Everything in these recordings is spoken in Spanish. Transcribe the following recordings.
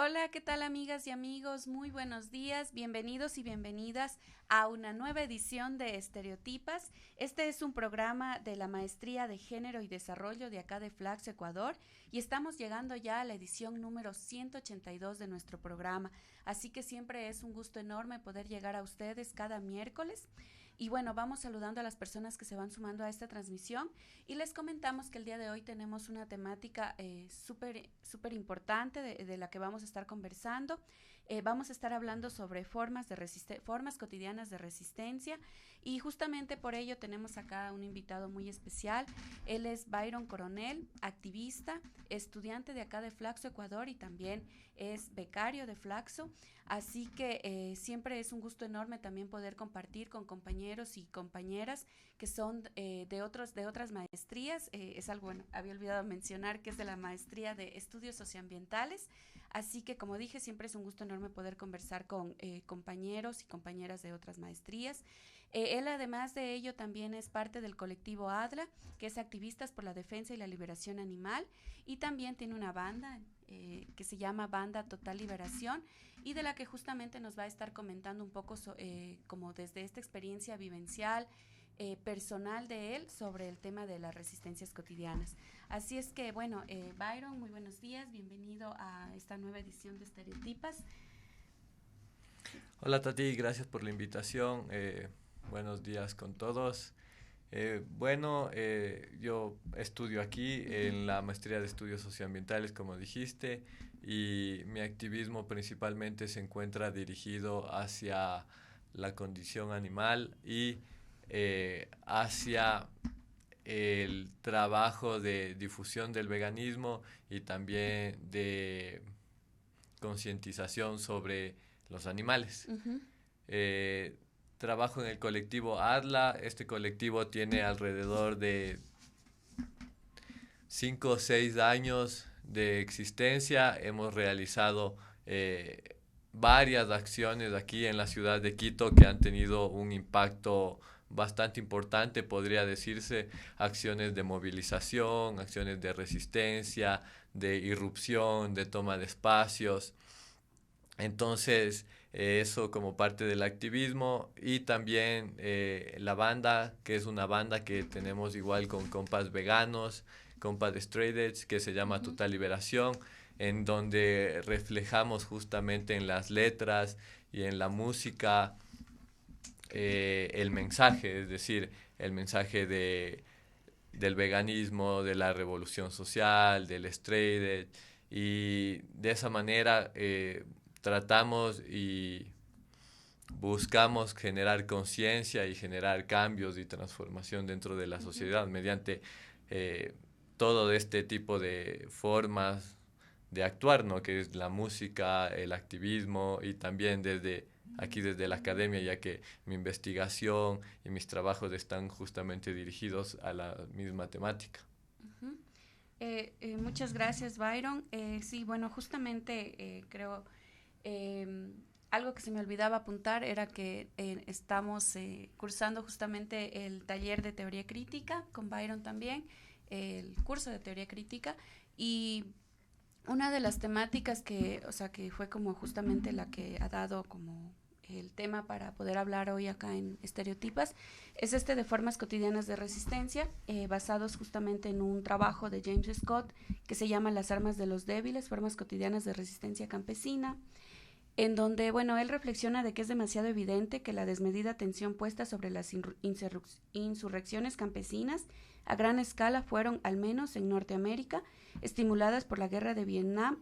Hola, ¿qué tal amigas y amigos? Muy buenos días, bienvenidos y bienvenidas a una nueva edición de Estereotipas. Este es un programa de la Maestría de Género y Desarrollo de acá de Flaxo, Ecuador, y estamos llegando ya a la edición número 182 de nuestro programa. Así que siempre es un gusto enorme poder llegar a ustedes cada miércoles. Y bueno, vamos saludando a las personas que se van sumando a esta transmisión y les comentamos que el día de hoy tenemos una temática súper importante de la que vamos a estar conversando. Vamos a estar hablando sobre formas cotidianas de resistencia y justamente por ello tenemos acá un invitado muy especial. Él es Byron Coronel, activista, estudiante de acá de Flaxo, Ecuador, y también es becario de Flaxo. Así que siempre es un gusto enorme también poder compartir con compañeros y compañeras que son de otras maestrías. Es algo, bueno, había olvidado mencionar que es de la maestría de estudios socioambientales. Así que, como dije, siempre es un gusto enorme poder conversar con compañeros y compañeras de otras maestrías. Él, además de ello, también es parte del colectivo ADLA, que es Activistas por la Defensa y la Liberación Animal, y también tiene una banda que se llama Banda Total Liberación, y de la que justamente nos va a estar comentando un poco como desde esta experiencia vivencial, personal de él sobre el tema de las resistencias cotidianas. Así es que, bueno, Byron, muy buenos días, bienvenido a esta nueva edición de Estereotipas. Hola Tati, gracias por la invitación. Buenos días con todos. Yo estudio aquí en la maestría de estudios socioambientales, como dijiste, y mi activismo principalmente se encuentra dirigido hacia la condición animal y hacia el trabajo de difusión del veganismo y también de concientización sobre los animales. Uh-huh. Eh, Trabajo en el colectivo ADLA. Este colectivo tiene alrededor de 5 o 6 años de existencia. Hemos realizado varias acciones aquí en la ciudad de Quito que han tenido un impacto bastante importante, podría decirse, acciones de movilización, acciones de resistencia, de irrupción, de toma de espacios. Entonces, eso como parte del activismo y también la banda, que es una banda que tenemos igual con compas veganos, compas de straight edge, que se llama Uh-huh. Total Liberación, en donde reflejamos justamente en las letras y en la música el mensaje, es decir, el mensaje del veganismo, de la revolución social, del straight edge, y de esa manera tratamos y buscamos generar conciencia y generar cambios y transformación dentro de la Uh-huh. sociedad mediante eh, todo este tipo de formas de actuar, ¿no? Que es la música, el activismo y también desde aquí desde la academia, ya que mi investigación y mis trabajos están justamente dirigidos a la misma temática. Uh-huh. Muchas gracias, Byron. Sí, bueno, justamente creo algo que se me olvidaba apuntar era que estamos cursando justamente el taller de teoría crítica con Byron también, el curso de teoría crítica, y una de las temáticas que, o sea, que fue como justamente la que ha dado como el tema para poder hablar hoy acá en Estereotipas, es este de formas cotidianas de resistencia, basados justamente en un trabajo de James Scott que se llama Las armas de los débiles, formas cotidianas de resistencia campesina, en donde, bueno, él reflexiona de que es demasiado evidente que la desmedida tensión puesta sobre las insurrecciones campesinas a gran escala fueron, al menos en Norteamérica, estimuladas por la guerra de Vietnam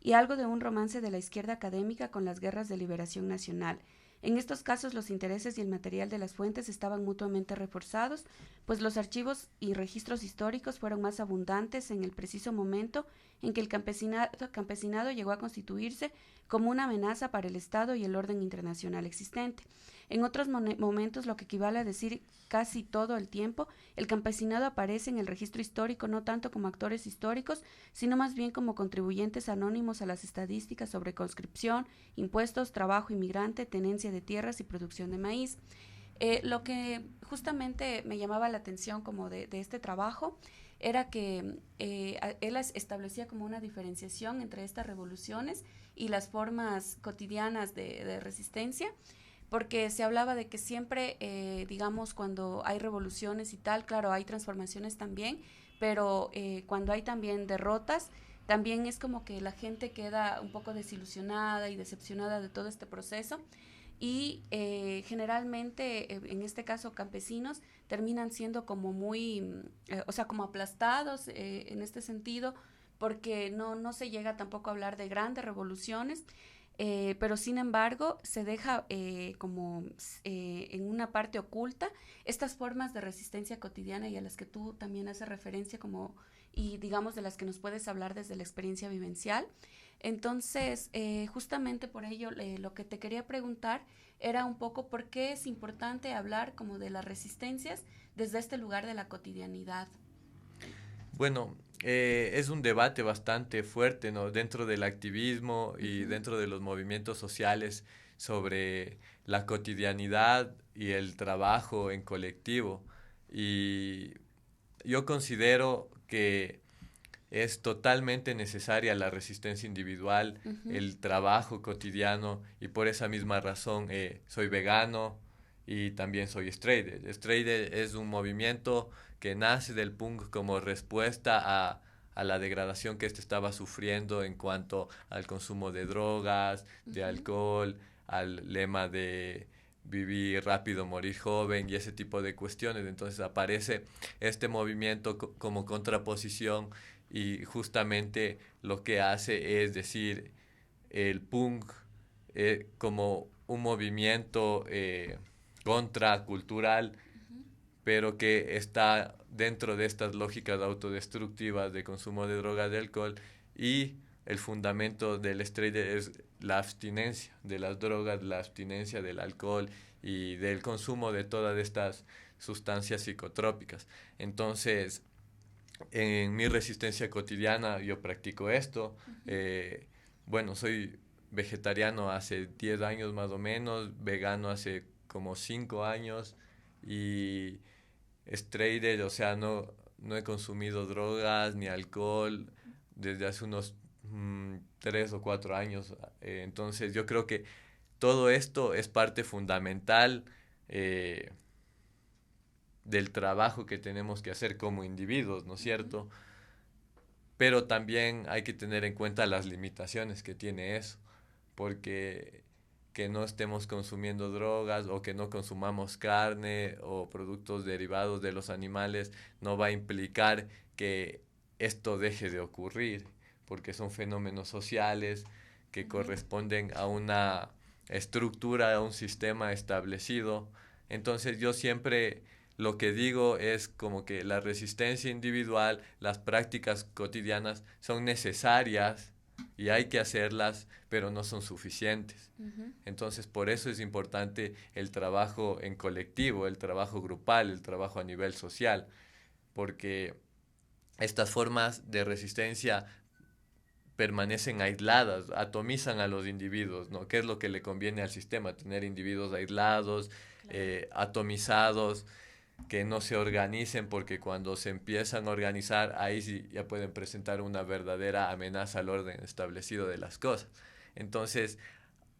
y algo de un romance de la izquierda académica con las guerras de liberación nacional. En estos casos los intereses y el material de las fuentes estaban mutuamente reforzados, pues los archivos y registros históricos fueron más abundantes en el preciso momento en que el campesinado llegó a constituirse como una amenaza para el Estado y el orden internacional existente. En otros momentos, lo que equivale a decir casi todo el tiempo, el campesinado aparece en el registro histórico no tanto como actores históricos, sino más bien como contribuyentes anónimos a las estadísticas sobre conscripción, impuestos, trabajo inmigrante, tenencia de tierras y producción de maíz. Lo que justamente me llamaba la atención como de este trabajo era que él establecía como una diferenciación entre estas revoluciones y las formas cotidianas de resistencia, porque se hablaba de que siempre, digamos, cuando hay revoluciones y tal, claro, hay transformaciones también, pero cuando hay también derrotas, también es como que la gente queda un poco desilusionada y decepcionada de todo este proceso y generalmente, en este caso campesinos, terminan siendo como muy, o sea, como aplastados en este sentido, porque no se llega tampoco a hablar de grandes revoluciones, pero sin embargo se deja como en una parte oculta estas formas de resistencia cotidiana y a las que tú también haces referencia como y digamos de las que nos puedes hablar desde la experiencia vivencial. Entonces, justamente por ello, lo que te quería preguntar era un poco por qué es importante hablar como de las resistencias desde este lugar de la cotidianidad. Bueno, es un debate bastante fuerte, ¿no? Dentro del activismo y Ujú, dentro de los movimientos sociales sobre la cotidianidad y el trabajo en colectivo. Y yo considero que es totalmente necesaria la resistencia individual, ujú, el trabajo cotidiano y por esa misma razón soy vegano y también soy straight edge. Straight edge es un movimiento que nace del punk como respuesta a la degradación que éste estaba sufriendo en cuanto al consumo de drogas, de ujú, alcohol, al lema de vivir rápido, morir joven y ese tipo de cuestiones. Entonces aparece este movimiento como contraposición y justamente lo que hace es decir el punk como un movimiento contracultural, ujú, pero que está dentro de estas lógicas autodestructivas de consumo de drogas, de alcohol, y el fundamento del straight es la abstinencia de las drogas, la abstinencia del alcohol y del consumo de todas estas sustancias psicotrópicas. Entonces, en mi resistencia cotidiana yo practico esto. ujú. Eh, bueno, soy vegetariano hace 10 años más o menos, vegano hace como 5 años y straight edge, o sea, no he consumido drogas ni alcohol desde hace unos 3 o 4 años. Entonces yo creo que todo esto es parte fundamental eh, del trabajo que tenemos que hacer como individuos, ¿no es Ujú, cierto? Pero también hay que tener en cuenta las limitaciones que tiene eso, porque que no estemos consumiendo drogas o que no consumamos carne o productos derivados de los animales no va a implicar que esto deje de ocurrir, porque son fenómenos sociales que ujú, corresponden a una estructura, a un sistema establecido. Entonces yo siempre lo que digo es como que la resistencia individual, las prácticas cotidianas son necesarias y hay que hacerlas, pero no son suficientes. ujú, Entonces, por eso es importante el trabajo en colectivo, el trabajo grupal, el trabajo a nivel social, porque estas formas de resistencia permanecen aisladas, atomizan a los individuos, ¿no? ¿Qué es lo que le conviene al sistema? Tener individuos aislados, claro. atomizados, que no se organicen porque cuando se empiezan a organizar ahí sí ya pueden presentar una verdadera amenaza al orden establecido de las cosas. Entonces,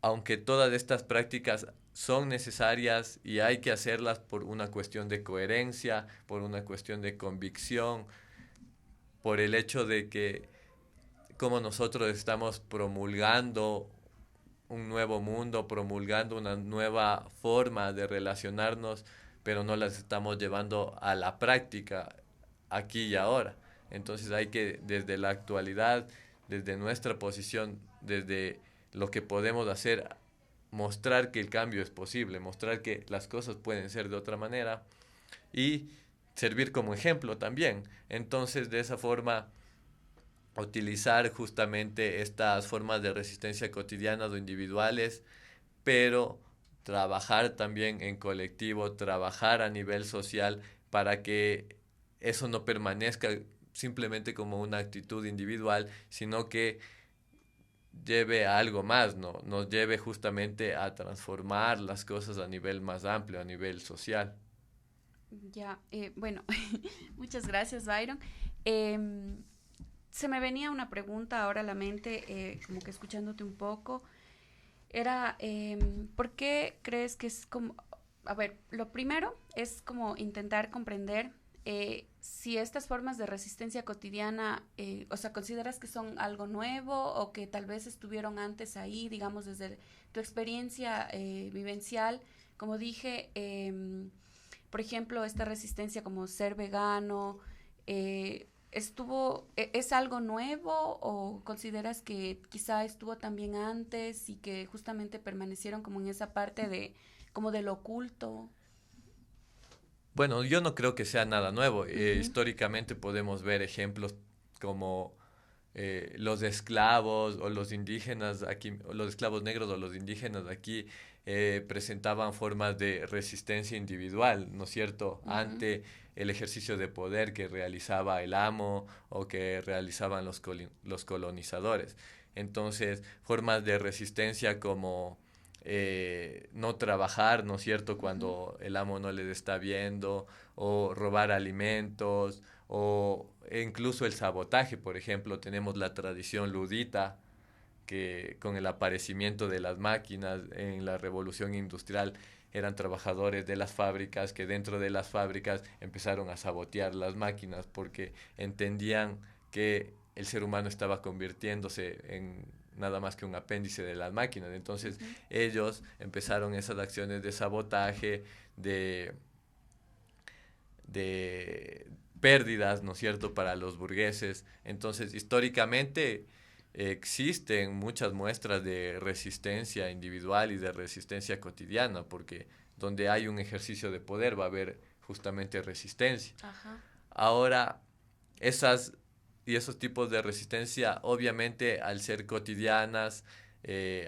aunque todas estas prácticas son necesarias y hay que hacerlas por una cuestión de coherencia, por una cuestión de convicción, por el hecho de que como nosotros estamos promulgando un nuevo mundo, promulgando una nueva forma de relacionarnos, pero no las estamos llevando a la práctica aquí y ahora. Entonces hay que, desde la actualidad, desde nuestra posición, desde lo que podemos hacer, mostrar que el cambio es posible, mostrar que las cosas pueden ser de otra manera y servir como ejemplo también. Entonces, de esa forma, utilizar justamente estas formas de resistencia cotidianas o individuales, pero trabajar también en colectivo, trabajar a nivel social para que eso no permanezca simplemente como una actitud individual, sino que lleve a algo más, ¿no? Nos lleve justamente a transformar las cosas a nivel más amplio, a nivel social. Ya, bueno, muchas gracias, Byron. Em, Se me venía una pregunta ahora a la mente, como que escuchándote un poco. Era, ¿por qué crees que es como, a ver, lo primero es como intentar comprender si estas formas de resistencia cotidiana, o sea, consideras que son algo nuevo o que tal vez estuvieron antes ahí, digamos, desde tu experiencia vivencial? Como dije, por ejemplo, esta resistencia como ser vegano, ¿es algo nuevo o consideras que quizá estuvo también antes y que justamente permanecieron como en esa parte de, como del oculto? Bueno, yo no creo que sea nada nuevo. Ujú, Históricamente podemos ver ejemplos como los esclavos o los indígenas aquí, o los esclavos negros o los indígenas aquí presentaban formas de resistencia individual, ¿no es cierto?, ujú, ante el ejercicio de poder que realizaba el amo o que realizaban los colonizadores. Entonces, formas de resistencia como no trabajar, ¿no es cierto?, ujú, cuando el amo no les está viendo, o robar alimentos, o incluso el sabotaje. Por ejemplo, tenemos la tradición ludita, que con el aparecimiento de las máquinas en la revolución industrial eran trabajadores de las fábricas que dentro de las fábricas empezaron a sabotear las máquinas porque entendían que el ser humano estaba convirtiéndose en nada más que un apéndice de las máquinas. Entonces ujú. ellos empezaron esas acciones de sabotaje, de de pérdidas, ¿no es cierto?, para los burgueses. Entonces, históricamente existen muchas muestras de resistencia individual y de resistencia cotidiana, porque donde hay un ejercicio de poder va a haber justamente resistencia. Ajá. Ahora, esas y esos tipos de resistencia, obviamente, al ser cotidianas,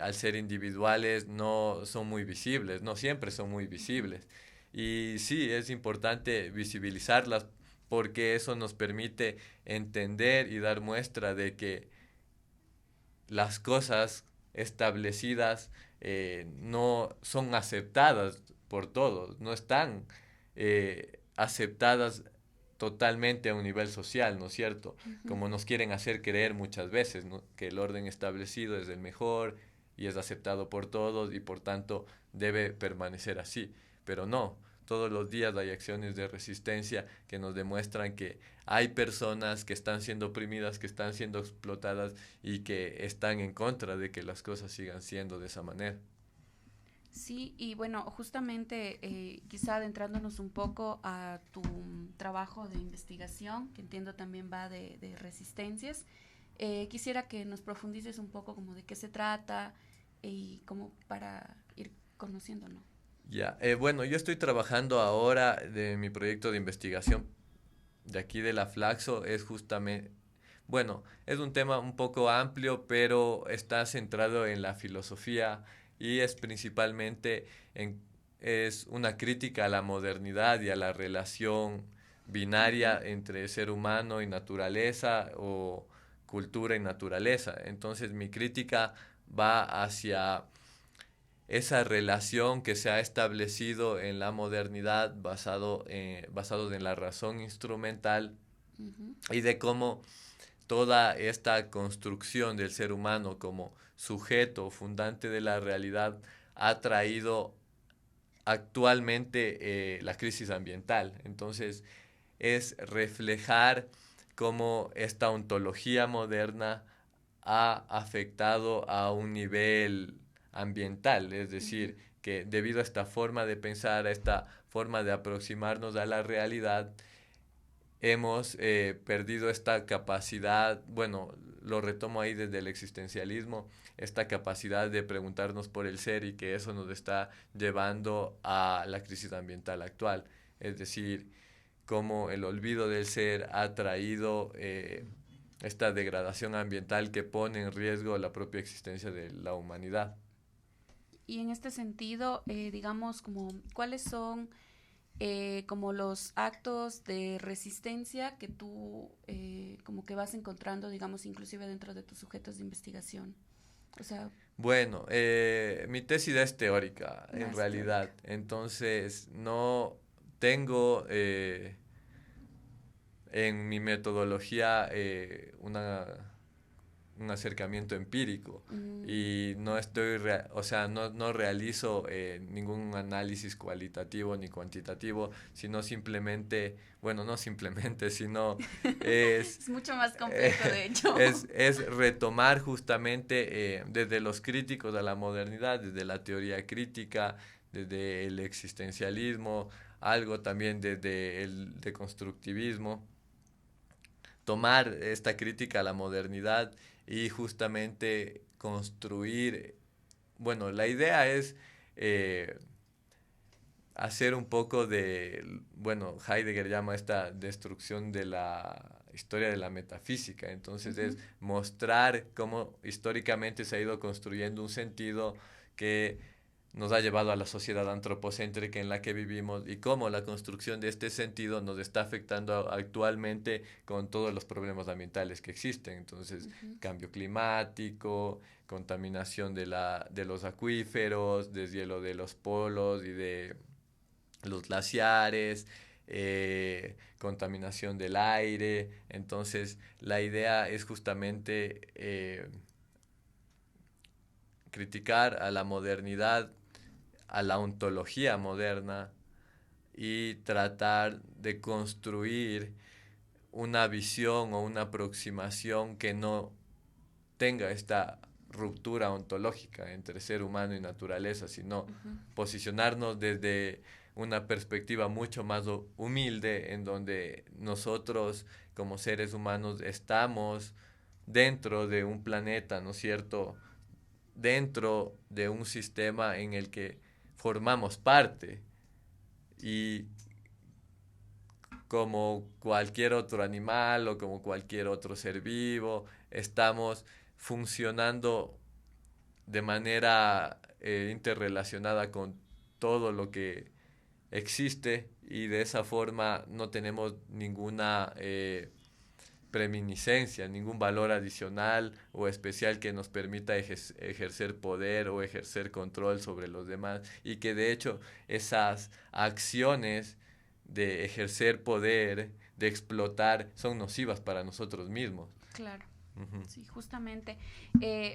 al ser individuales, no son muy visibles, no siempre son muy Ujú. visibles. Y sí, es importante visibilizarlas porque eso nos permite entender y dar muestra de que las cosas establecidas no son aceptadas por todos, no están aceptadas totalmente a un nivel social, ¿no es cierto? Ujú. Como nos quieren hacer creer muchas veces, ¿no?, que el orden establecido es el mejor y es aceptado por todos y por tanto debe permanecer así. Pero no, todos los días hay acciones de resistencia que nos demuestran que hay personas que están siendo oprimidas, que están siendo explotadas y que están en contra de que las cosas sigan siendo de esa manera. Sí, y bueno, justamente quizá adentrándonos un poco a tu trabajo de investigación, que entiendo también va de resistencias, quisiera que nos profundices un poco como de qué se trata y como para ir conociéndolo. Ya, bueno, yo estoy trabajando ahora de mi proyecto de investigación de aquí de la Flaxo, es justamente, bueno, es un tema un poco amplio, pero está centrado en la filosofía y es principalmente en, es una crítica a la modernidad y a la relación Ujú, binaria entre ser humano y naturaleza o cultura y naturaleza. Entonces mi crítica va hacia esa relación que se ha establecido en la modernidad basado en la razón instrumental ujú, y de cómo toda esta construcción del ser humano como sujeto fundante de la realidad ha traído actualmente la crisis ambiental. Entonces, es reflejar cómo esta ontología moderna ha afectado a un nivel ambiental, es ujú. decir, que debido a esta forma de pensar, a esta forma de aproximarnos a la realidad, hemos perdido esta capacidad, bueno, lo retomo ahí desde el existencialismo, esta capacidad de preguntarnos por el ser y que eso nos está llevando a la crisis ambiental actual. Es decir, cómo el olvido del ser ha traído esta degradación ambiental que pone en riesgo la propia existencia de la humanidad. Y en este sentido, digamos, como, ¿cuáles son como los actos de resistencia que tú como que vas encontrando, digamos, inclusive dentro de tus sujetos de investigación? O sea, Bueno, mi tesis es teórica, en más realidad. teórica. Entonces, no tengo en mi metodología un acercamiento empírico Mm, y no estoy, o sea, no realizo ningún análisis cualitativo ni cuantitativo, sino simplemente, bueno, no simplemente, sino es, es mucho más complejo, de hecho. es retomar justamente desde los críticos de la modernidad, desde la teoría crítica, desde el existencialismo, algo también desde el deconstructivismo, tomar esta crítica a la modernidad y justamente construir, bueno, la idea es eh, hacer un poco de, bueno, Heidegger llama esta destrucción de la historia de la metafísica, entonces es Ujú. mostrar cómo históricamente se ha ido construyendo un sentido que nos ha llevado a la sociedad antropocéntrica en la que vivimos y cómo la construcción de este sentido nos está afectando actualmente con todos los problemas ambientales que existen. Entonces, Ujú. cambio climático, contaminación de los acuíferos, deshielo de los polos y de los glaciares, contaminación del aire. Entonces, la idea es justamente criticar a la modernidad, a la ontología moderna y tratar de construir una visión o una aproximación que no tenga esta ruptura ontológica entre ser humano y naturaleza, sino Ujú. posicionarnos desde una perspectiva mucho más humilde en donde nosotros como seres humanos estamos dentro de un planeta, ¿no es cierto? Dentro de un sistema en el que formamos parte y como cualquier otro animal o como cualquier otro ser vivo, estamos funcionando de manera interrelacionada con todo lo que existe y de esa forma no tenemos ninguna preeminiscencia, ningún valor adicional o especial que nos permita ejercer poder o ejercer control sobre los demás y que de hecho esas acciones de ejercer poder, de explotar, son nocivas para nosotros mismos. Claro. Ujú. Sí, justamente.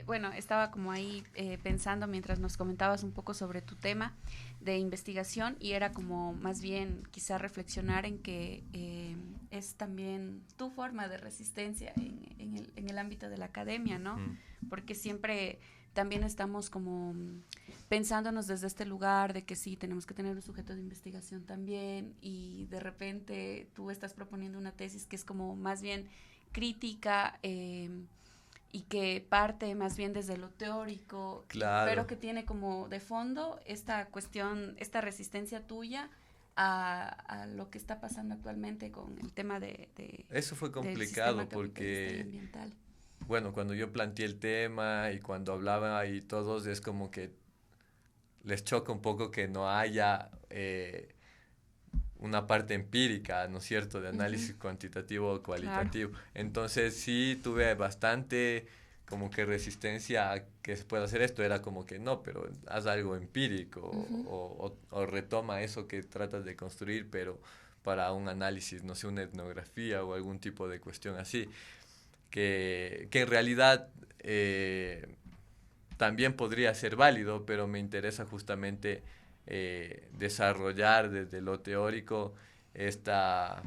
Bueno, estaba como ahí pensando mientras nos comentabas un poco sobre tu tema de investigación y era como más bien quizá reflexionar en que es también tu forma de resistencia en el ámbito de la academia, ¿no? Mm. Porque siempre también estamos como pensándonos desde este lugar de que sí, tenemos que tener un sujeto de investigación también y de repente tú estás proponiendo una tesis que es como más bien crítica y que parte más bien desde lo teórico, pero Claro. que tiene como de fondo esta cuestión, esta resistencia tuya a lo que está pasando actualmente con el tema Eso fue del sistema complicado capitalista y porque, ambiental. bueno, cuando yo planteé el tema y cuando hablaba y todos, es como que les choca un poco que no haya una parte empírica, ¿no es cierto?, de Ujú. análisis cuantitativo o Claro. cualitativo. Entonces sí tuve bastante como que resistencia a que se pueda hacer esto. Era como que no, pero haz algo empírico Ujú. o retoma eso que tratas de construir, pero para un análisis, no sé, una etnografía o algún tipo de cuestión así, que en realidad también podría ser válido, pero me interesa justamente desarrollar desde lo teórico esta,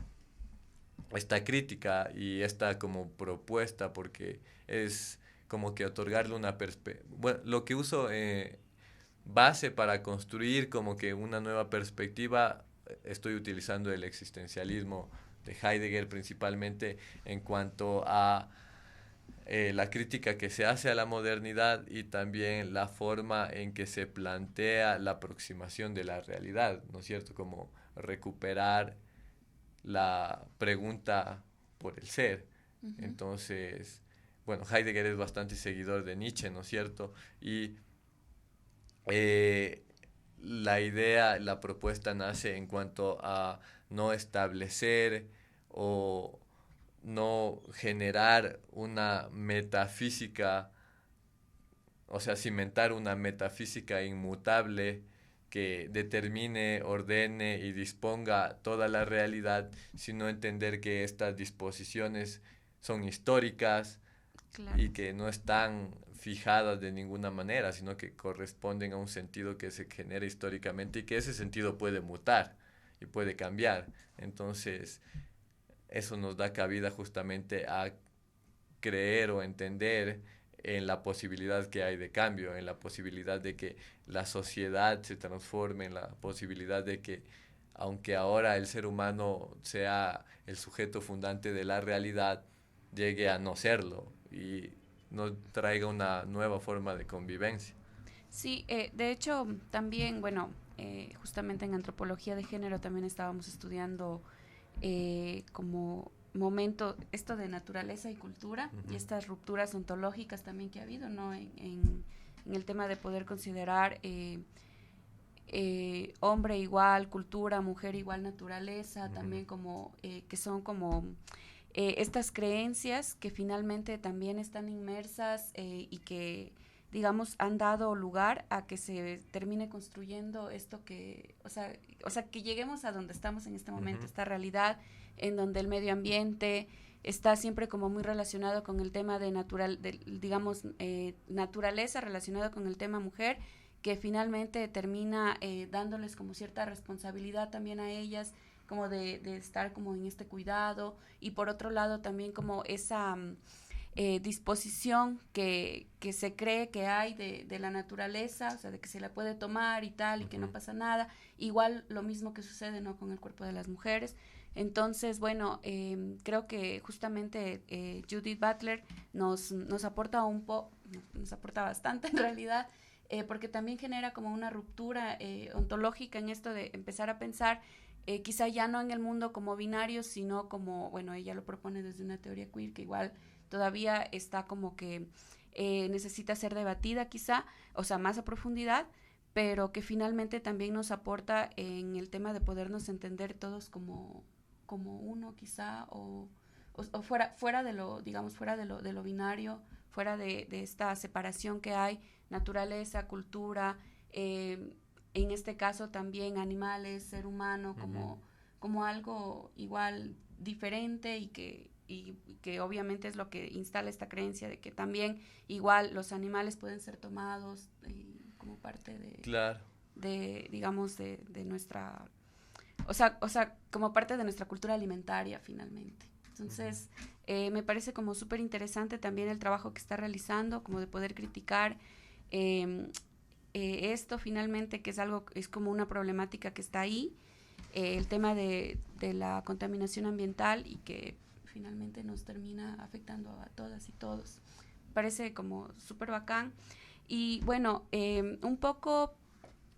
esta crítica y esta como propuesta, porque es como que otorgarle una perspectiva. Bueno, lo que uso base para construir como que una nueva perspectiva, estoy utilizando el existencialismo de Heidegger principalmente en cuanto a la crítica que se hace a la modernidad y también la forma en que se plantea la aproximación de la realidad, ¿no es cierto? Como recuperar la pregunta por el ser. Ujú. Entonces, bueno, Heidegger es bastante seguidor de Nietzsche, ¿no es cierto? Y eh, la idea, la propuesta nace en cuanto a no establecer o no generar una metafísica o sea, cimentar una metafísica inmutable que determine, ordene y disponga toda la realidad, sino entender que estas disposiciones son históricas Claro. y que no están fijadas de ninguna manera, sino que corresponden a un sentido que se genera históricamente y que ese sentido puede mutar y puede cambiar. Entonces, eso nos da cabida justamente a creer o entender en la posibilidad que hay de cambio, en la posibilidad de que la sociedad se transforme, en la posibilidad de que, aunque ahora el ser humano sea el sujeto fundante de la realidad, llegue a no serlo y nos traiga una nueva forma de convivencia. Sí, de hecho, también, bueno, justamente en antropología de género también estábamos estudiando como momento esto de naturaleza y cultura y Ujú, estas rupturas ontológicas también que ha habido, ¿no? En el tema de poder considerar hombre igual cultura, mujer igual naturaleza, ujú, también como que son como estas creencias que finalmente también están inmersas y que digamos han dado lugar a que se termine construyendo esto que, o sea, que lleguemos a donde estamos en este momento, ujú, esta realidad en donde el medio ambiente está siempre como muy relacionado con el tema de natural, de, digamos, naturaleza relacionado con el tema mujer, que finalmente termina dándoles como cierta responsabilidad también a ellas, como de estar como en este cuidado, y por otro lado también como esa disposición que se cree que hay de la naturaleza, o sea, de que se la puede tomar y tal, y que no ujú. pasa nada. Igual lo mismo que sucede, ¿no?, con el cuerpo de las mujeres. Entonces, bueno, creo que justamente Judith Butler nos aporta nos aporta bastante en realidad, porque también genera como una ruptura ontológica en esto de empezar a pensar quizá ya no en el mundo como binario, sino como, bueno, ella lo propone desde una teoría queer que igual todavía está como que necesita ser debatida quizá, o sea, más a profundidad, pero que finalmente también nos aporta en el tema de podernos entender todos como uno quizá, o fuera de lo, digamos, fuera de lo binario, fuera de esta separación que hay, naturaleza, cultura, en este caso también animales, ser humano, Ujú. como algo igual diferente y que obviamente es lo que instala esta creencia de que también igual los animales pueden ser tomados como parte Claro. digamos, de nuestra, o sea, como parte de nuestra cultura alimentaria finalmente. Ujú, Entonces, me parece como súper interesante también el trabajo que está realizando, como de poder criticar eh, esto finalmente, que es algo, es como una problemática que está ahí, el tema de la contaminación ambiental y que finalmente nos termina afectando a todas y todos. Parece como súper bacán. Y bueno, un poco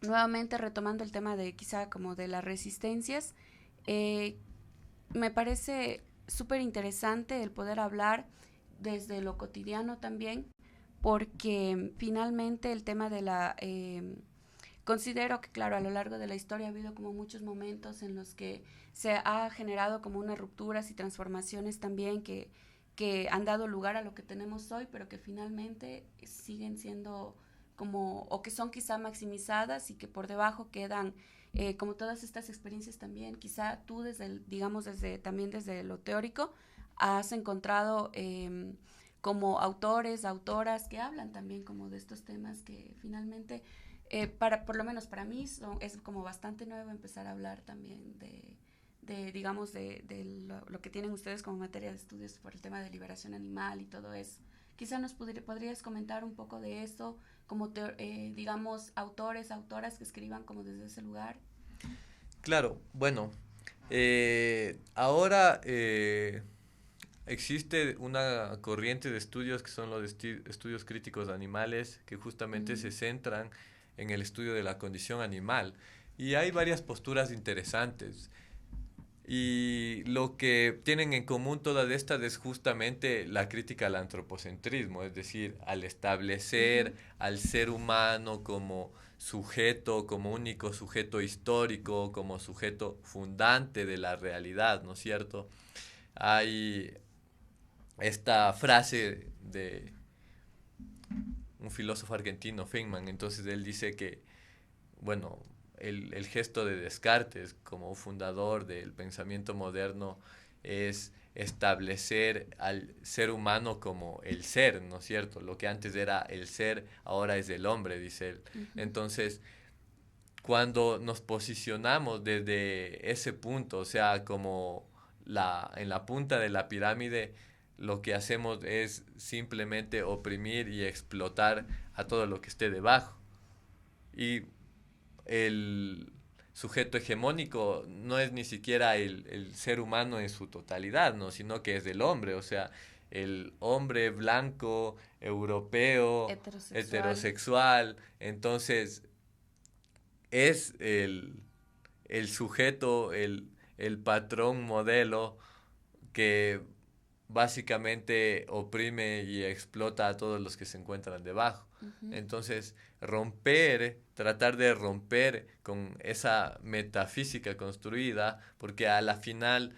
nuevamente retomando el tema de quizá como de las resistencias, eh, me parece súper interesante el poder hablar desde lo cotidiano también, porque finalmente el tema de la considero que, claro, a lo largo de la historia ha habido como muchos momentos en los que se ha generado como unas rupturas y transformaciones también que han dado lugar a lo que tenemos hoy, pero que finalmente siguen siendo como, o que son quizá maximizadas y que por debajo quedan como todas estas experiencias también. Quizá tú desde, digamos, también desde lo teórico, has encontrado como autores, autoras que hablan también como de estos temas que finalmente por lo menos para mí, es como bastante nuevo empezar a hablar también digamos, de lo que tienen ustedes como materia de estudios por el tema de liberación animal y todo eso. Quizá podrías comentar un poco de eso, como, digamos, autores, autoras que escriban como desde ese lugar. claro, bueno, ahora existe una corriente de estudios que son los estudios críticos de animales que justamente se Mm, centran en el estudio de la condición animal. Y hay varias posturas interesantes. Y lo que tienen en común todas estas es justamente la crítica al antropocentrismo, es decir, al establecer ujú, al ser humano como sujeto, como único sujeto histórico, como sujeto fundante de la realidad, ¿no es cierto? Hay esta frase un filósofo argentino, Feynman. Entonces él dice que, bueno, el gesto de Descartes como fundador del pensamiento moderno es establecer al ser humano como el ser, ¿no es cierto? Lo que antes era el ser, ahora es el hombre, dice él. Entonces, cuando nos posicionamos desde ese punto, o sea, como en la punta de la pirámide, lo que hacemos es simplemente oprimir y explotar a todo lo que esté debajo. Y el sujeto hegemónico no es ni siquiera el ser humano en su totalidad, ¿no? Sino que es el hombre, o sea, el hombre blanco, europeo, heterosexual. Entonces, es el sujeto, el patrón modelo que básicamente oprime y explota a todos los que se encuentran debajo. Entonces, tratar de romper con esa metafísica construida, porque a la final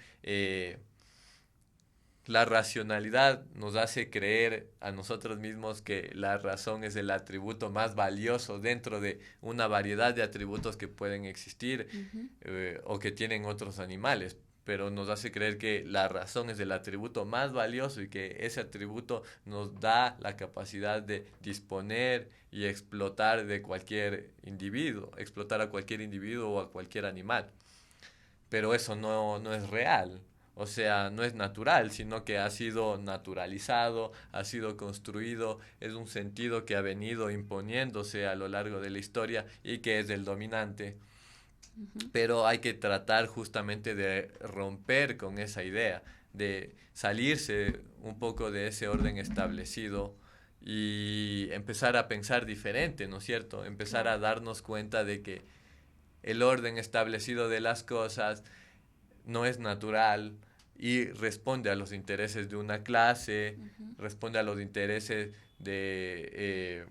la racionalidad nos hace creer a nosotros mismos que la razón es el atributo más valioso dentro de una variedad de atributos que pueden existir o que tienen otros animales, pero nos hace creer que la razón es el atributo más valioso y que ese atributo nos da la capacidad de disponer y explotar de cualquier individuo, explotar a cualquier individuo o a cualquier animal. Pero eso no es real. O sea, no es natural, sino que ha sido naturalizado, ha sido construido, es un sentido que ha venido imponiéndose a lo largo de la historia y que es el dominante. Pero hay que tratar justamente de romper con esa idea, de salirse un poco de ese orden establecido y empezar a pensar diferente, ¿no es cierto? Empezar a darnos cuenta de que el orden establecido de las cosas no es natural y responde a los intereses de una clase, responde a los intereses de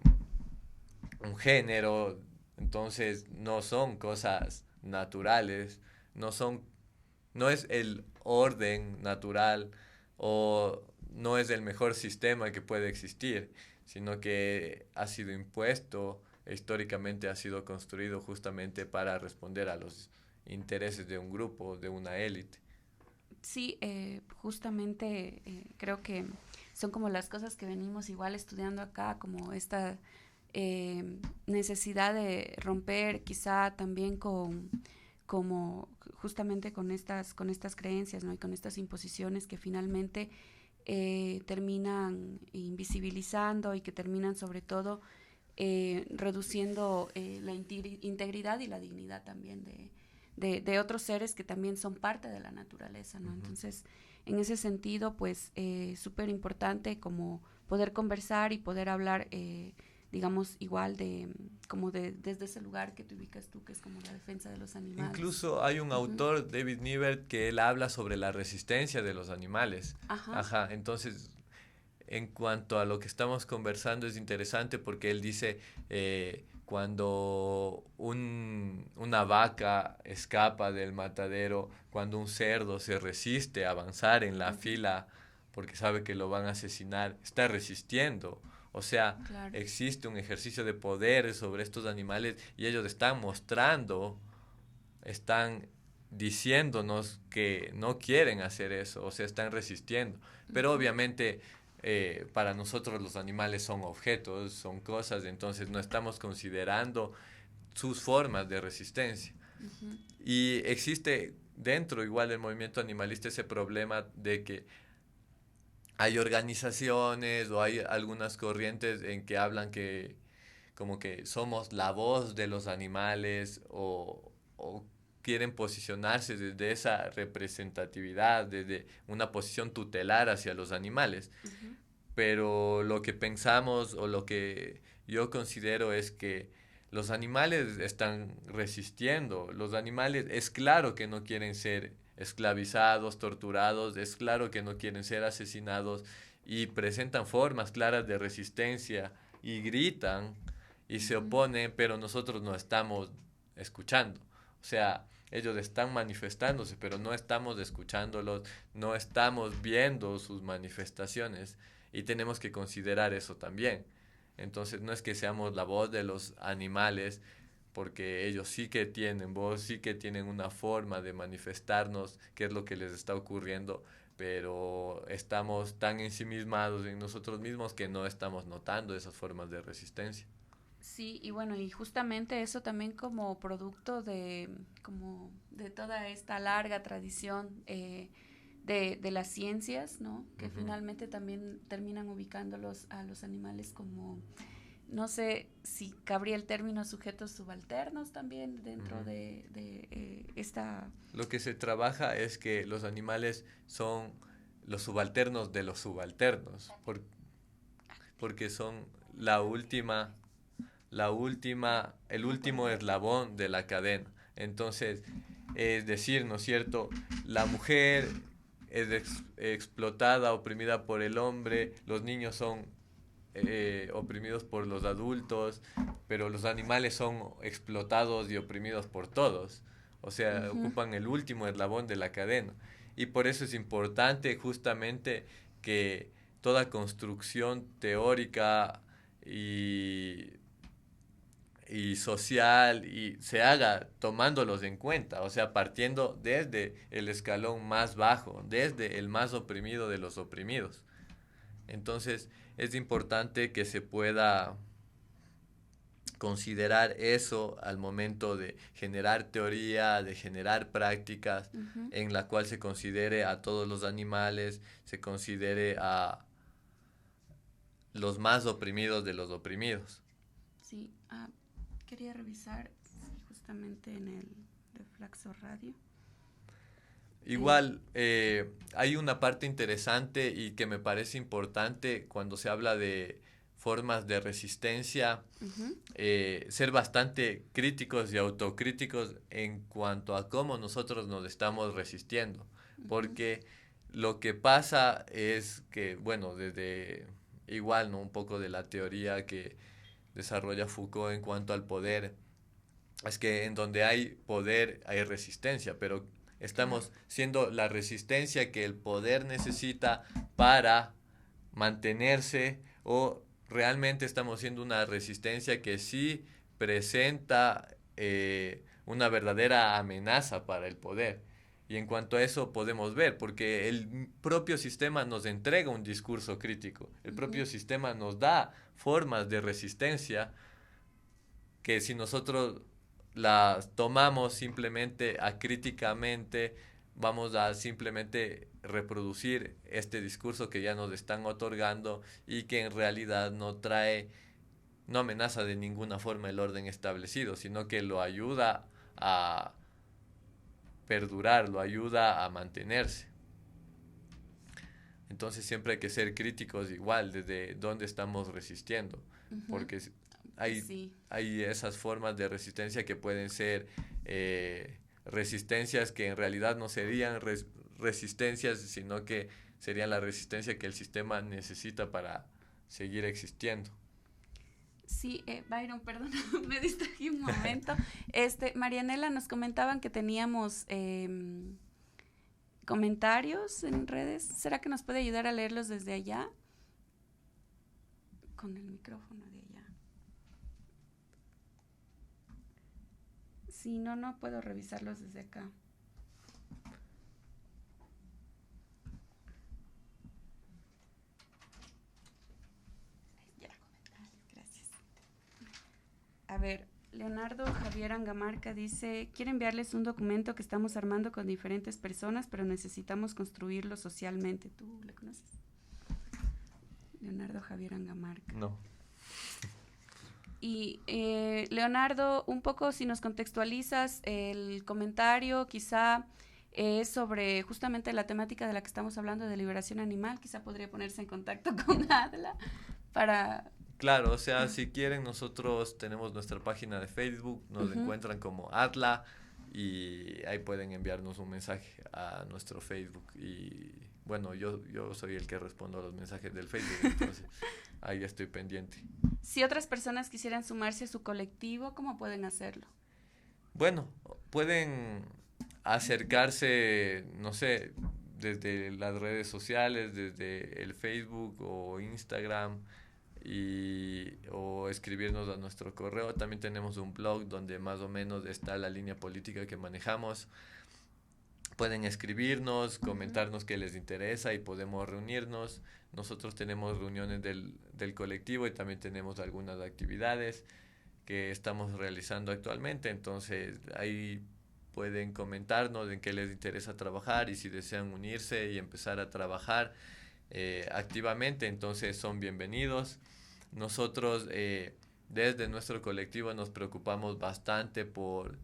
un género. Entonces no son cosas naturales, no es el orden natural o no es el mejor sistema que puede existir, sino que ha sido impuesto e históricamente ha sido construido justamente para responder a los intereses de un grupo, de una élite. Sí, justamente creo que son como las cosas que venimos igual estudiando acá, como esta necesidad de romper quizá también como justamente con estas creencias, ¿no? Y con estas imposiciones que finalmente terminan invisibilizando y que terminan sobre todo reduciendo la integridad y la dignidad también de otros seres que también son parte de la naturaleza, ¿no? Entonces, en ese sentido, pues, súper importante como poder conversar y poder hablar, digamos, igual desde ese lugar que te ubicas tú, que es como la defensa de los animales. Incluso hay un autor, David Niebert, que él habla sobre la resistencia de los animales. Entonces, en cuanto a lo que estamos conversando es interesante porque él dice cuando una vaca escapa del matadero, cuando un cerdo se resiste a avanzar en la fila porque sabe que lo van a asesinar, está resistiendo. O sea, existe un ejercicio de poder sobre estos animales y ellos están diciéndonos que no quieren hacer eso, o sea, están resistiendo. Pero obviamente para nosotros los animales son objetos, son cosas, entonces no estamos considerando sus formas de resistencia. Y existe dentro igual del movimiento animalista ese problema de que hay organizaciones o hay algunas corrientes en que hablan que como que somos la voz de los animales o quieren posicionarse desde esa representatividad, desde una posición tutelar hacia los animales. Pero lo que pensamos o lo que yo considero es que los animales están resistiendo. Los animales es claro que no quieren ser esclavizados, torturados, es claro que no quieren ser asesinados y presentan formas claras de resistencia y gritan y se oponen, pero nosotros no estamos escuchando. O sea, ellos están manifestándose, pero no estamos escuchándolos, no estamos viendo sus manifestaciones y tenemos que considerar eso también. Entonces no es que seamos la voz de los animales, porque ellos sí que tienen voz, sí que tienen una forma de manifestarnos qué es lo que les está ocurriendo, pero estamos tan ensimismados en nosotros mismos que no estamos notando esas formas de resistencia. Sí, y bueno, y justamente eso también como producto de, como de toda esta larga tradición de las ciencias, ¿no? Que Ujú. finalmente también terminan ubicándolos a los animales como, no sé si cabría el término sujetos subalternos también dentro Ujú. de esta... Lo que se trabaja es que los animales son los subalternos de los subalternos, porque son el último eslabón de la cadena. Entonces, es decir, ¿no es cierto? La mujer es explotada, oprimida por el hombre, los niños son oprimidos por los adultos, pero los animales son explotados y oprimidos por todos. O sea, Ujú. ocupan el último eslabón de la cadena. Y por eso es importante justamente que toda construcción teórica y social y se haga tomándolos en cuenta, o sea, partiendo desde el escalón más bajo, desde el más oprimido de los oprimidos. Entonces, es importante que se pueda considerar eso al momento de generar teoría, de generar prácticas Ujú. en la cual se considere a todos los animales, se considere a los más oprimidos de los oprimidos. Sí, quería revisar justamente en el de Flaxo Radio. Eh, Igual, hay una parte interesante y que me parece importante cuando se habla de formas de resistencia, Ujú. ser bastante críticos y autocríticos en cuanto a cómo nosotros nos estamos resistiendo. Ujú. Porque lo que pasa es que, bueno, desde igual, ¿no? Un poco de la teoría que desarrolla Foucault en cuanto al poder, es que en donde hay poder hay resistencia, pero Claro. estamos siendo la resistencia que el poder necesita para mantenerse, o realmente estamos siendo una resistencia que sí presenta una verdadera amenaza para el poder. Y en cuanto a eso podemos ver, porque el propio sistema nos entrega un discurso crítico, el Ujú. propio sistema nos da formas de resistencia que si nosotros las tomamos simplemente acríticamente, vamos a simplemente reproducir este discurso que ya nos están otorgando y que en realidad no amenaza de ninguna forma el orden establecido, sino que lo ayuda a perdurar, lo ayuda a mantenerse. Entonces siempre hay que ser críticos igual desde dónde estamos resistiendo, Ujú. porque Pues hay, sí. hay esas formas de resistencia que pueden ser resistencias que en realidad no serían resistencias, sino que serían la resistencia que el sistema necesita para seguir existiendo. Sí, Byron, perdón, me distrají un momento. Marianela, nos comentaban que teníamos comentarios en redes. ¿Será que nos puede ayudar a leerlos desde allá? Con el micrófono de allá. Sí, no, no puedo revisarlos desde acá. Ya, gracias. A ver, Leonardo Javier Angamarca dice, quiero enviarles un documento que estamos armando con diferentes personas, pero necesitamos construirlo socialmente. ¿Tú le conoces? Leonardo Javier Angamarca. No. Y Leonardo, un poco si nos contextualizas el comentario, quizá es sobre justamente la temática de la que estamos hablando de liberación animal, quizá podría ponerse en contacto con Adla para... Claro, o sea, si quieren, nosotros tenemos nuestra página de Facebook, nos Ujú. encuentran como Atla y ahí pueden enviarnos un mensaje a nuestro Facebook. Y bueno, yo soy el que respondo a los mensajes del Facebook, entonces ahí estoy pendiente. Si otras personas quisieran sumarse a su colectivo, ¿cómo pueden hacerlo? Bueno, pueden acercarse, no sé, desde las redes sociales, desde el Facebook o Instagram, o escribirnos a nuestro correo. También tenemos un blog donde más o menos está la línea política que manejamos. Pueden escribirnos, comentarnos qué les interesa y podemos reunirnos. Nosotros tenemos reuniones del colectivo y también tenemos algunas actividades que estamos realizando actualmente. Entonces ahí pueden comentarnos en qué les interesa trabajar y si desean unirse y empezar a trabajar activamente, entonces son bienvenidos. Nosotros desde nuestro colectivo nos preocupamos bastante por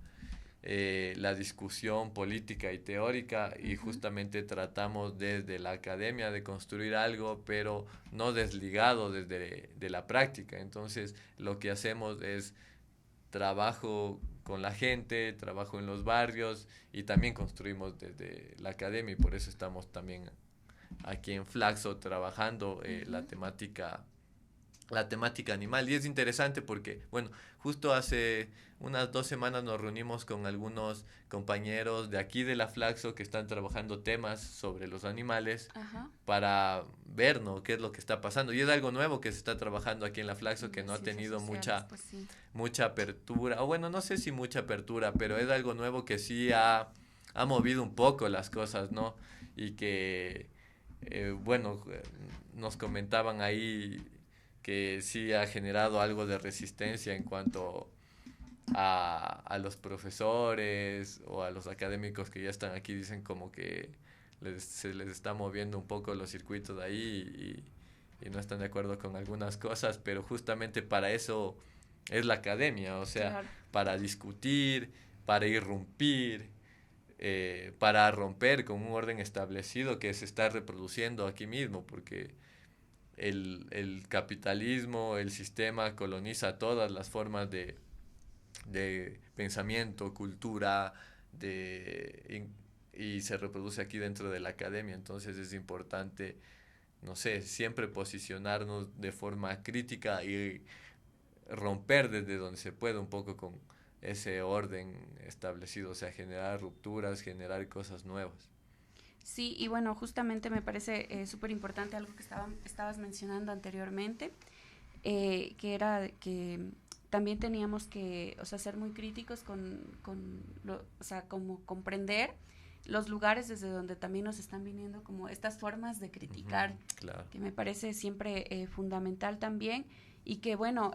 la discusión política y teórica y justamente tratamos desde la academia de construir algo, pero no desligado desde de la práctica. Entonces lo que hacemos es trabajo con la gente, trabajo en los barrios y también construimos desde la academia y por eso estamos también aquí en Flaxo trabajando la temática animal. Y es interesante porque, bueno, justo hace unas 2 semanas nos reunimos con algunos compañeros de aquí de la Flaxo que están trabajando temas sobre los animales para ver, ¿no?, qué es lo que está pasando. Y es algo nuevo que se está trabajando aquí en la Flaxo que no ha tenido mucha apertura, o bueno, no sé si mucha apertura, pero es algo nuevo que sí ha movido un poco las cosas, ¿no? Y que, bueno, nos comentaban ahí que sí ha generado algo de resistencia en cuanto a los profesores o a los académicos que ya están aquí, dicen como que se les está moviendo un poco los circuitos de ahí y no están de acuerdo con algunas cosas, pero justamente para eso es la academia, o sea, claro, para discutir, para irrumpir, para romper con un orden establecido que se está reproduciendo aquí mismo, porque el capitalismo, el sistema coloniza todas las formas de pensamiento, cultura, y se reproduce aquí dentro de la academia. Entonces es importante, no sé, siempre posicionarnos de forma crítica y romper desde donde se puede un poco con ese orden establecido, o sea, generar rupturas, generar cosas nuevas. Sí, y bueno, justamente me parece súper importante algo que estabas mencionando anteriormente, que era que también teníamos que, o sea, ser muy críticos o sea, como comprender los lugares desde donde también nos están viniendo como estas formas de criticar, claro, que me parece siempre fundamental también. Y que bueno,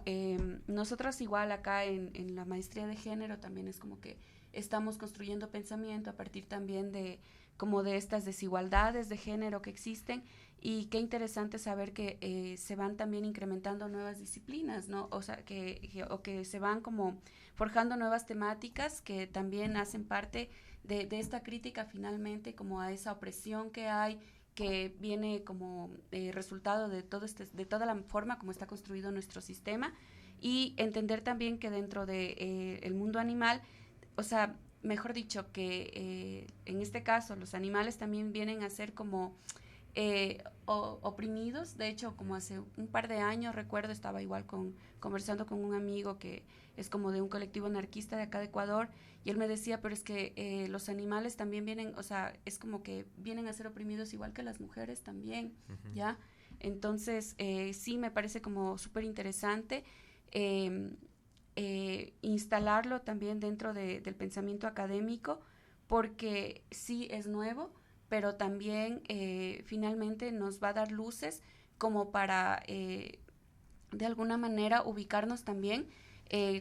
nosotros igual acá en la maestría de género también es como que estamos construyendo pensamiento a partir también de como de estas desigualdades de género que existen, y qué interesante saber que se van también incrementando nuevas disciplinas, ¿no? O sea, que se van como forjando nuevas temáticas que también hacen parte de esta crítica finalmente como a esa opresión que hay, que viene como resultado de de toda la forma como está construido nuestro sistema, y entender también que dentro de el mundo animal, o sea, mejor dicho, que en este caso los animales también vienen a ser como oprimidos. De hecho, como hace un par de años, recuerdo, estaba igual conversando con un amigo que es como de un colectivo anarquista de acá de Ecuador, y él me decía, pero es que los animales también vienen, o sea, es como que vienen a ser oprimidos igual que las mujeres también, ¿ya? Entonces, sí, me parece como súper interesante instalarlo también dentro del pensamiento académico, porque sí es nuevo, pero también finalmente nos va a dar luces como para de alguna manera ubicarnos también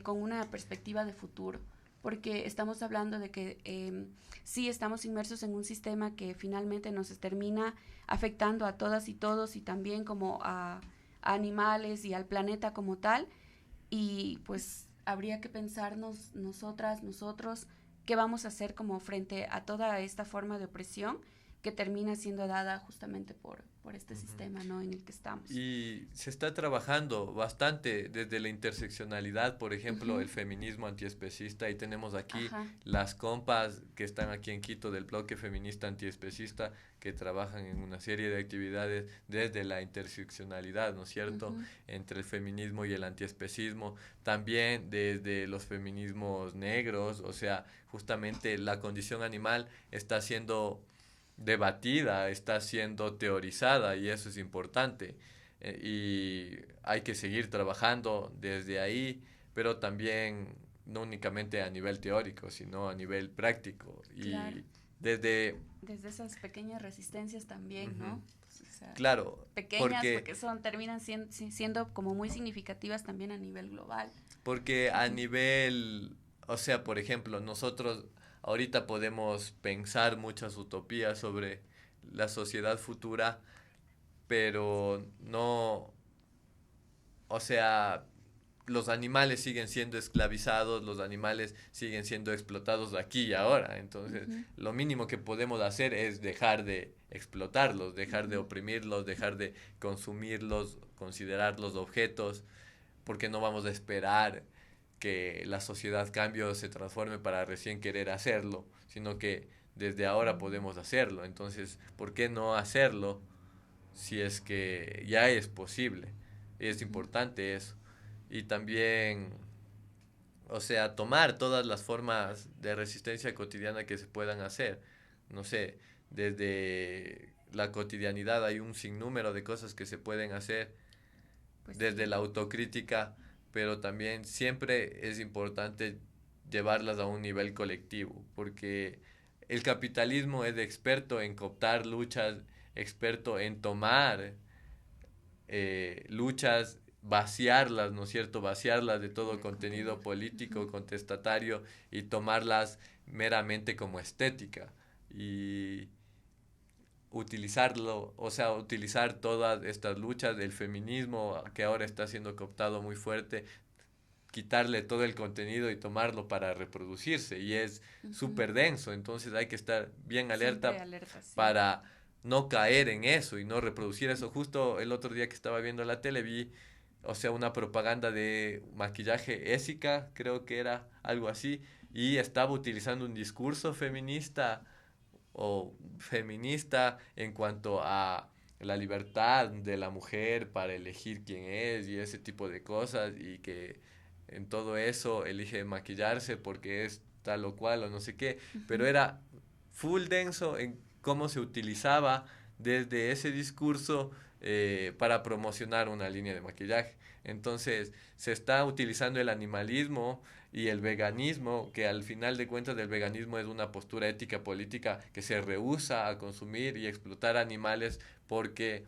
con una perspectiva de futuro, porque estamos hablando de que sí estamos inmersos en un sistema que finalmente nos termina afectando a todas y todos, y también como a animales y al planeta como tal, y pues habría que pensarnos nosotros, qué vamos a hacer como frente a toda esta forma de opresión que termina siendo dada justamente por este sistema, ¿no?, en el que estamos. Y se está trabajando bastante desde la interseccionalidad, por ejemplo, el feminismo antiespecista, y tenemos aquí las compas que están aquí en Quito del bloque feminista antiespecista, que trabajan en una serie de actividades desde la interseccionalidad, ¿no es cierto?, entre el feminismo y el antiespecismo, también desde los feminismos negros, o sea, justamente la condición animal está siendo debatida, está siendo teorizada, y eso es importante. y hay que seguir trabajando desde ahí, pero también no únicamente a nivel teórico, sino a nivel práctico. Claro. Y desde... Desde esas pequeñas resistencias también, Ujú. ¿no? O sea, Claro, pequeñas porque, porque terminan siendo como muy significativas también a nivel global. porque a nivel, o sea, por ejemplo, nosotros ahorita podemos pensar muchas utopías sobre la sociedad futura, pero no, o sea, los animales siguen siendo esclavizados, los animales siguen siendo explotados aquí y ahora. Entonces, Ujú, lo mínimo que podemos hacer es dejar de explotarlos, dejar de ujú. oprimirlos, dejar de consumirlos, considerarlos objetos, porque no vamos a esperar que la sociedad cambie o se transforme para recién querer hacerlo, sino que desde ahora podemos hacerlo. Entonces, ¿por qué no hacerlo si es que ya es posible? Y es Ujú. importante eso. Y también, o sea, tomar todas las formas de resistencia cotidiana que se puedan hacer. No sé, desde la cotidianidad hay un sinnúmero de cosas que se pueden hacer, Pues desde sí. la autocrítica, pero también siempre es importante llevarlas a un nivel colectivo, porque el capitalismo es experto en cooptar luchas, experto en tomar luchas, vaciarlas, ¿no es cierto? Vaciarlas de todo De contenido contenido. político, Ujú. contestatario y tomarlas meramente como estética y utilizarlo, o sea, utilizar todas estas luchas del feminismo que ahora está siendo cooptado muy fuerte, quitarle todo el contenido y tomarlo para reproducirse y es Ujú. súper denso, entonces hay que estar bien Siempre alerta alerta, sí. para no caer en eso y no reproducir eso. Justo el otro día que estaba viendo la tele vi, o sea, una propaganda de maquillaje Ésica, creo que era algo así, y estaba utilizando un discurso feminista o feminista en cuanto a la libertad de la mujer para elegir quién es y ese tipo de cosas y que en todo eso elige maquillarse porque es tal o cual o no sé qué, pero Ujú. era full denso en cómo se utilizaba desde ese discurso para promocionar una línea de maquillaje. Entonces se está utilizando el animalismo y el veganismo, que al final de cuentas el veganismo es una postura ética política que se rehúsa a consumir y explotar animales porque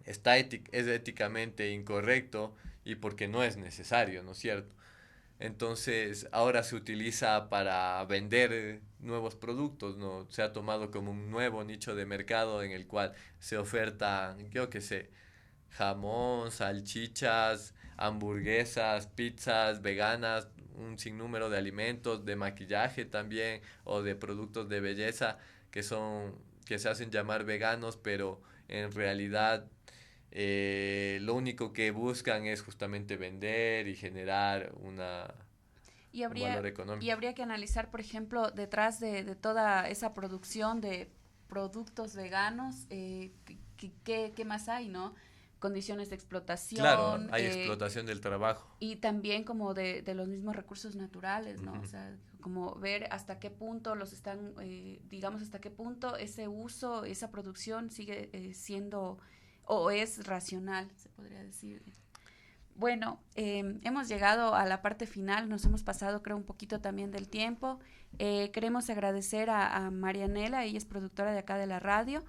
es éticamente incorrecto y porque no es necesario, ¿no es cierto? Entonces ahora se utiliza para vender nuevos productos, ¿no? Se ha tomado como un nuevo nicho de mercado en el cual se oferta, yo qué sé, jamón, salchichas, hamburguesas, pizzas veganas, un sinnúmero de alimentos, de maquillaje también, o de productos de belleza que se hacen llamar veganos, pero en realidad lo único que buscan es justamente vender y generar Y un valor habría, y económico. habría que analizar, por ejemplo, detrás de toda esa producción de productos veganos, qué más hay, ¿no? Condiciones de Claro, explotación, hay explotación del trabajo. y también como de los mismos recursos naturales, ¿no? O Ujú. sea, como ver hasta qué punto los están, digamos, hasta qué punto ese uso, esa producción sigue siendo o es racional, se podría decir. Bueno, hemos llegado a la parte final, nos hemos pasado creo un poquito también del tiempo. Queremos agradecer a Marianela, ella es productora de acá de la radio,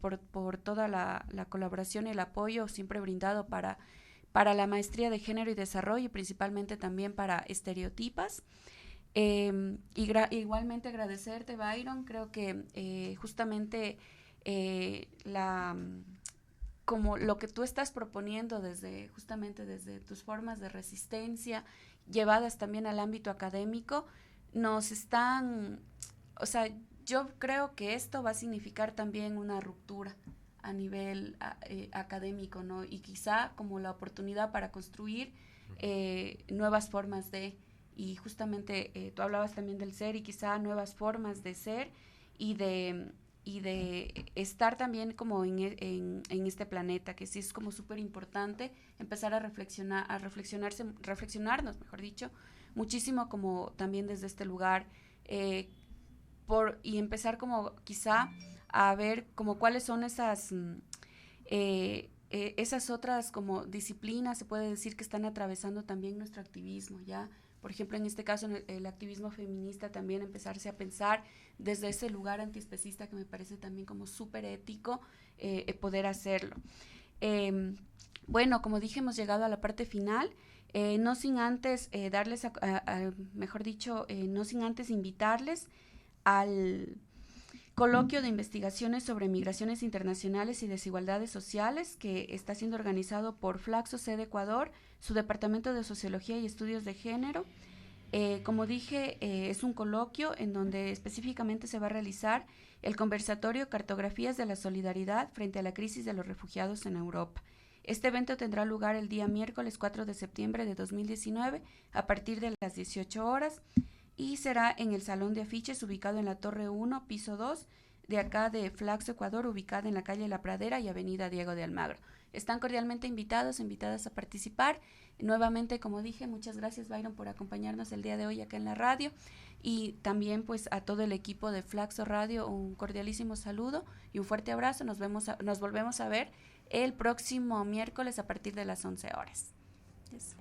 por toda la colaboración y el apoyo siempre brindado para la maestría de género y desarrollo y principalmente también para estereotipas. Igualmente agradecerte, Byron, creo que justamente la como lo que tú estás proponiendo desde justamente desde tus formas de resistencia llevadas también al ámbito académico nos están, o sea, yo creo que esto va a significar también una ruptura a nivel académico, ¿no? Y quizá como la oportunidad para construir nuevas formas de, y justamente tú hablabas también del ser y quizá nuevas formas de ser y de y de estar también como en este planeta, que sí es como súper importante empezar reflexionarnos, mejor dicho, muchísimo como también desde este lugar, eh, y empezar como quizá a ver como cuáles son esas esas otras como disciplinas se puede decir que están atravesando también nuestro activismo, ¿ya? Por ejemplo, en este caso, el activismo feminista también empezarse a pensar desde ese lugar antiespecista que me parece también como súper ético poder hacerlo. Bueno, como dije, hemos llegado a la parte final, no sin antes darles, mejor dicho, no sin antes invitarles al coloquio de investigaciones sobre migraciones internacionales y desigualdades sociales que está siendo organizado por Flaxo Sede Ecuador, su Departamento de Sociología y Estudios de Género. Como dije, es un coloquio en donde específicamente se va a realizar el conversatorio Cartografías de la Solidaridad frente a la crisis de los refugiados en Europa. Este evento tendrá lugar el día miércoles 4 de septiembre de 2019 a partir de las 18 horas y será en el Salón de Afiches ubicado en la Torre 1, piso 2, de acá de Flaxo, Ecuador, ubicada en la calle La Pradera y avenida Diego de Almagro. Están cordialmente invitados, invitadas a participar. Nuevamente, como dije, muchas gracias, Byron, por acompañarnos el día de hoy acá en la radio, y también pues a todo el equipo de Flaxo Radio un cordialísimo saludo y un fuerte abrazo. Nos volvemos a ver el próximo miércoles a partir de las 11 horas. Eso.